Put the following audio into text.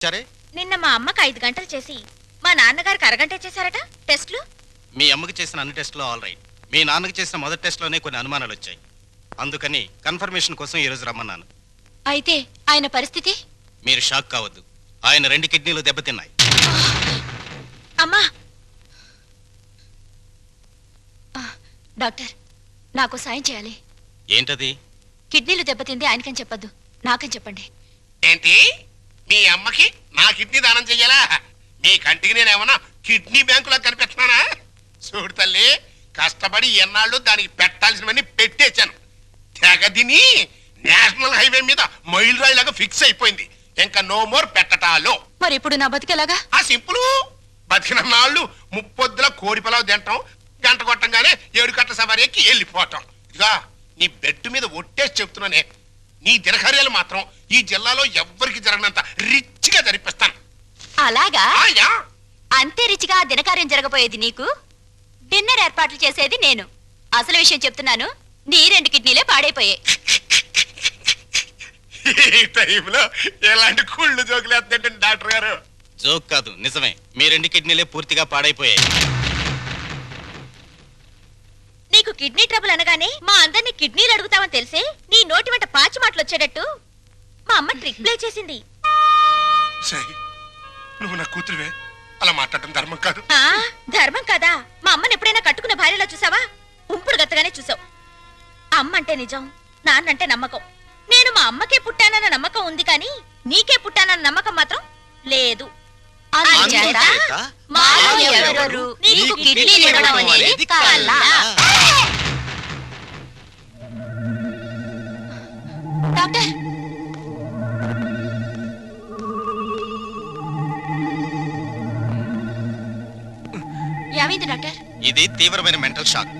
సరే, నిన్న మా అమ్మకి 5 గంటలు చేసి మా నాన్నగారికి అరగంట చేశారట టెస్ట్లు. మీ అమ్మకి చేసిన అన్ని టెస్టులు ఆల్ రైట్. మీ నాన్నకి చేసిన మొదటి టెస్ట్లోనే కొన్ని అనుమానాలు వచ్చాయి. అందుకని కన్ఫర్మేషన్ కోసం ఈరోజు రమ్మన్నాను. అయితే ఆయన పరిస్థితి? మీరు షాక్ కావద్దు. ఆయన 2 కిడ్నీలు దెబ్బతిన్నాయి. అమ్మా! డాక్టర్, నాకు సాయం చేయాలి. ఏంటది? కిడ్నీలు దెబ్బతింది ఆయనకని చెప్పొద్దు, నాకని చెప్పండి. ఏంటి? మీ అమ్మకి నా కిడ్నీ దానం చెయ్యాలా? మీ కంటికి నేనేమన్నా కిడ్నీ బ్యాంకులో కనిపిస్తున్నానా? చూడు తల్లి, కష్టపడి ఎన్నాళ్ళు దానికి పెట్టాల్సినవన్నీ పెట్టేశాను. తెగదిని నేషనల్ హైవే మీద మైల్ రాయిలాగా ఫిక్స్ అయిపోయింది. ఇంకా నో మోర్ పెట్టటాలు. మరి ఇప్పుడు నా బతికేలాగా? ఆ సింపుల్. బతికిన నాళ్ళు ముప్పొద్దుల కోడి పొలావు తింటాం, గంట కొట్టంగానే 7 గంటల సవారీ ఎక్కి వెళ్ళిపోవటం. ఇదిగా నీ బెడ్ మీద ఒట్టేసి చెప్తున్నానే, నీ దినకార్యాలు మాత్రం ఈ జిల్లాలో ఎవ్వరికి జరగనంత రిచ్గా జరిపిస్తాను. అలాగా? ఆయా అంతే రిచిగా ఆ దినకార్యం జరగబోయేది నీకు, డిన్నర్ ఏర్పాట్లు చేసేది నేను. అసలు విషయం చెప్తున్నాను, నీ 2 కిడ్నీలే పాడైపోయాయి. ఈ టైంలో ఎలాంటి కుళ్ళు జోకులు వేస్తుంటే డాక్టర్ గారు? జోక్ కాదు, నిజమే. మీ 2 కిడ్నీలే పూర్తిగా పాడైపోయాయి. నీకు కిడ్నీ ట్రబుల్ అనగానే మా అందరినీ కిడ్నీలు అడుగుతావని తెలిసే నీ నోటి వెంట పాచి మాటలు వచ్చేటట్టు మా అమ్మ ట్రిక్ ప్లే చేసింది. సై, నువ్వు నా కూతురువే, అలా మాట్లాడటం ధర్మం కాదు. ధర్మం కదా? మా అమ్మని ఎప్పుడైనా కట్టుకున్న భార్యలా చూసావా? ఉంపుడు గత్తగానే చూసావు. అమ్మ అంటే నిజం, నాన్నంటే నమ్మకం. నేను మా అమ్మకే పుట్టానన్న నమ్మకం ఉంది, కానీ నీకే పుట్టానన్న నమ్మకం మాత్రం లేదు. అందుచేత మాలో ఎవరెవరు నీకు కిడ్నీలు ఇవ్వడం అనేది కల. డాక్టర్, ఏమైంది డాక్టర్? ఇది తీవ్రమైన మెంటల్ షాక్.